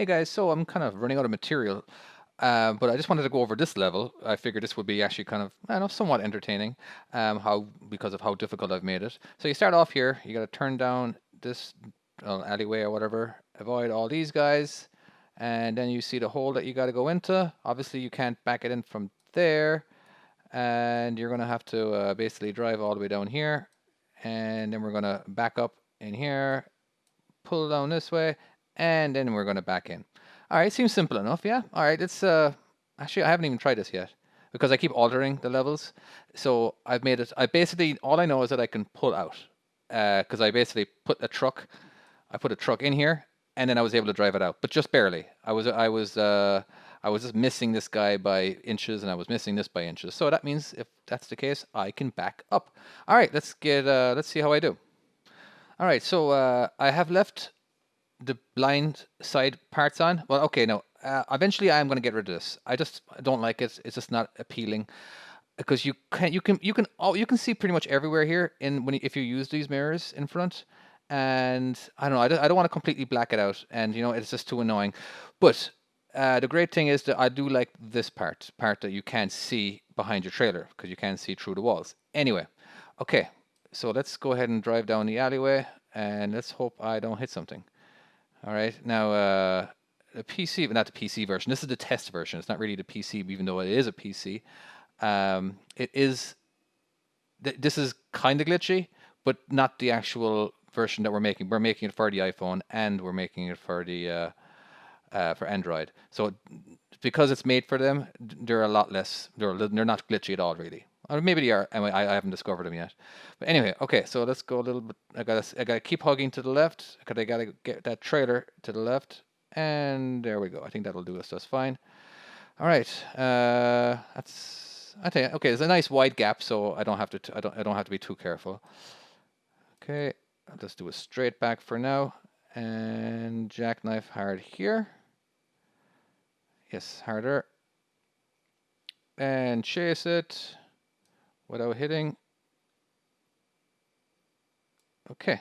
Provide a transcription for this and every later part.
Hey guys, so I'm kind of running out of material, but I just wanted to go over this level. I figured this would be actually kind of, I don't know, somewhat entertaining, how because of how difficult I've made it. So you start off here, you got to turn down this alleyway or whatever, avoid all these guys, and then you see the hole that you got to go into. Obviously, you can't back it in from there, and you're going to have to basically drive all the way down here, and then we're going to back up in here, pull down this way, and then we're going to back in. All right, seems simple enough, yeah. All right, it's actually I haven't even tried this yet because I keep altering the levels. So I've made it. I basically all I know is that I can pull out because I basically put a truck. I put a truck in here, and then I was able to drive it out, but just barely. I was just missing this guy by inches, and I was missing this by inches. So that means if that's the case, I can back up. All right, let's see how I do. All right, so I have left the blind side parts on. Well, okay, no. Eventually, I am going to get rid of this. I don't like it. It's just not appealing because you can see pretty much everywhere here in if you use these mirrors in front. And I don't know. I don't want to completely black it out, and it's just too annoying. But the great thing is that I do like this part that you can't see behind your trailer because you can't see through the walls. Anyway, okay. So let's go ahead and drive down the alleyway, and let's hope I don't hit something. All right, now the PC, but not the PC version. This is the test version. It's not really the PC, even though it is a PC. It is. This is kind of glitchy, but not the actual version that we're making. We're making it for the iPhone, and we're making it for the for Android. So because it's made for them, they're a lot less. They're not glitchy at all, really. Or maybe they are. Anyway, I haven't discovered them yet. But anyway, okay. So let's go a little bit. I gotta keep hugging to the left because I gotta get that trailer to the left, and there we go. I think that'll do us just fine. All right. That's. I think okay. There's a nice wide gap, so I don't have to. I don't have to be too careful. Okay. I'll just do a straight back for now, and jackknife hard here. Yes, harder. And chase it without hitting. Okay,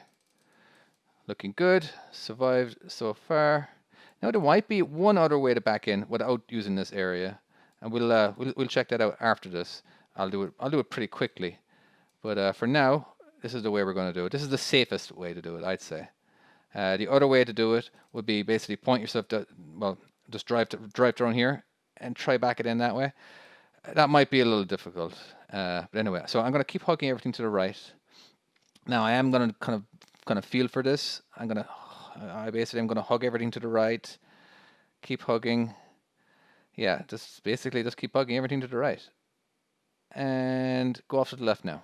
looking good. Survived so far. Now there might be one other way to back in without using this area, and we'll check that out after this. I'll do it pretty quickly, but for now, this is the way we're going to do it. This is the safest way to do it, I'd say. The other way to do it would be basically point yourself to, well, just drive down here and try back it in that way. That might be a little difficult, but anyway. So I'm going to keep hugging everything to the right. Now I am going to kind of feel for this. I basically am going to hug everything to the right. Keep hugging. Yeah, just basically just keep hugging everything to the right. And go off to the left now.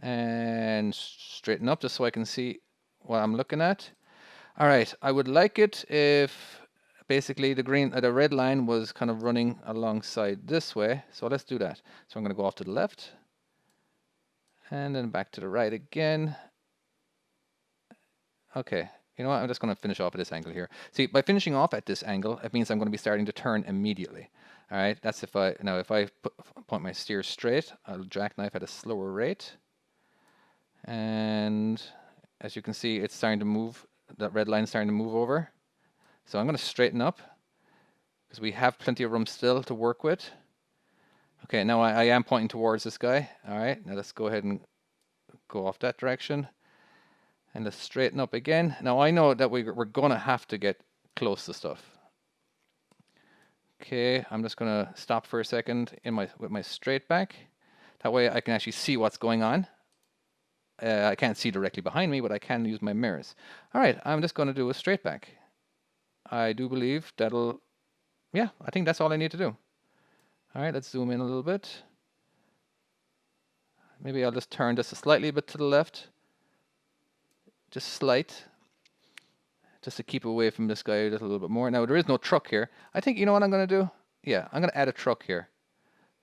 And straighten up just so I can see what I'm looking at. All right, I would like it if basically the red line was kind of running alongside this way. So let's do that. So I'm going to go off to the left and then back to the right again. Okay, you know what? I'm just going to finish off at this angle here. See, by finishing off at this angle, it means I'm going to be starting to turn immediately. All right, that's if I point my steer straight, I'll jackknife at a slower rate. And as you can see, it's starting to move. That red line is starting to move over. So I'm going to straighten up because we have plenty of room still to work with. Okay, now I am pointing towards this guy. All right, now let's go ahead and go off that direction. And let's straighten up again. Now I know that we're going to have to get close to stuff. Okay, I'm just going to stop for a second with my straight back. That way I can actually see what's going on. I can't see directly behind me, but I can use my mirrors. All right, I'm just going to do a straight back. I do believe that'll, yeah, I think that's all I need to do. All right, let's zoom in a little bit. Maybe I'll just turn this a slightly bit to the left. Just slight. Just to keep away from this guy just a little bit more. Now, there is no truck here. I think, you know what I'm going to do? Yeah, I'm going to add a truck here.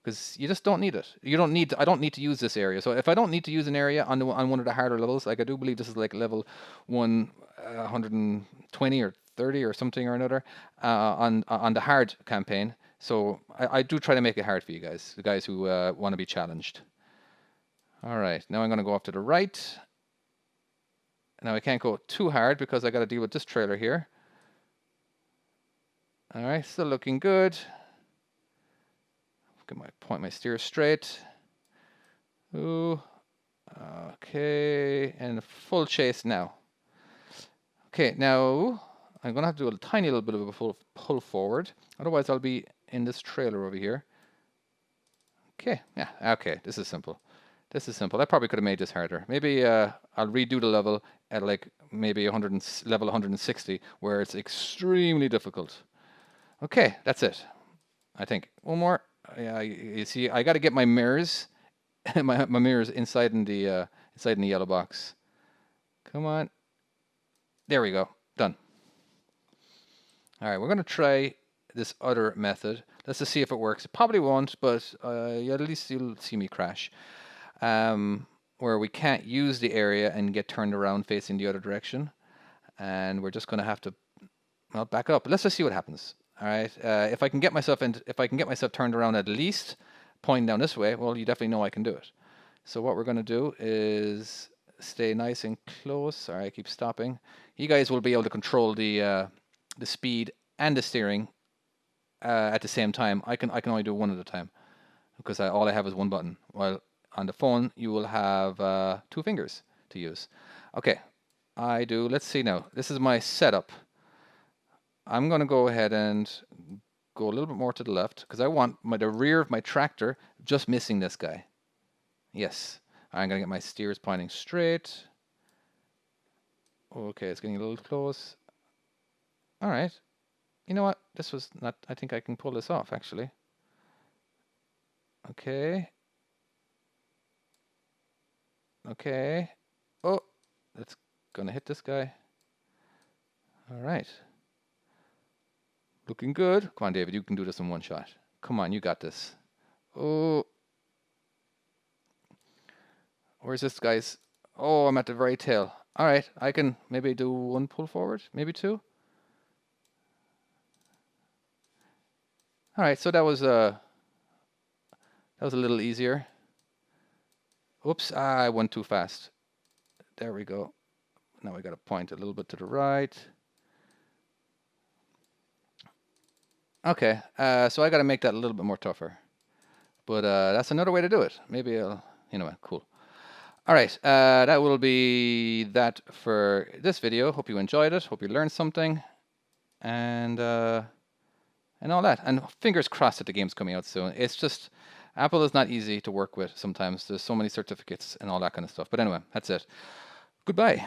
Because you just don't need it. I don't need to use this area. So if I don't need to use an area on one of the harder levels, like I do believe this is like level 120 or 30 or something or another on the hard campaign. So I do try to make it hard for you guys, the guys who want to be challenged. All right, now I'm going to go off to the right. Now I can't go too hard because I got to deal with this trailer here. All right, still looking good. Point my steer straight. Ooh. Okay, and full chase now. Okay, now I'm gonna have to do a tiny little bit of a pull forward. Otherwise, I'll be in this trailer over here. Okay, yeah, okay, this is simple. This is simple. I probably could have made this harder. Maybe I'll redo the level at like maybe level 160, where it's extremely difficult. Okay, that's it. I think one more. Yeah, you see, I got to get my mirrors, my mirrors inside in the yellow box. Come on. There we go. Done. All right, we're going to try this other method. Let's just see if it works. It probably won't, but yeah, at least you'll see me crash. Where we can't use the area and get turned around facing the other direction. And we're just going to have to, well, back up. Let's just see what happens. All right. If I can get myself turned around at least pointing down this way, well, you definitely know I can do it. So what we're going to do is stay nice and close. Sorry, I keep stopping. You guys will be able to control the speed and the steering at the same time. I can only do one at a time because all I have is one button. While on the phone, you will have 2 fingers to use. Okay, let's see now. This is my setup. I'm going to go ahead and go a little bit more to the left because I want the rear of my tractor just missing this guy. Yes, I'm going to get my steers pointing straight. Okay, it's getting a little close. All right. You know what? This was not, I think I can pull this off actually. Okay. Okay. Oh, that's going to hit this guy. All right. Looking good. Come on, David, you can do this in one shot. Come on, you got this. Oh. Where's this guy's? Oh, I'm at the very tail. All right, I can maybe do 1 pull forward, maybe 2. All right, so that was a little easier. Oops, I went too fast. There we go. Now we got to point a little bit to the right. Okay, so I got to make that a little bit more tougher. But that's another way to do it. Maybe I'll, cool. All right, that will be that for this video. Hope you enjoyed it. Hope you learned something. And all that. And fingers crossed that the game's coming out soon. It's just, Apple is not easy to work with sometimes. There's so many certificates and all that kind of stuff. But anyway, that's it. Goodbye.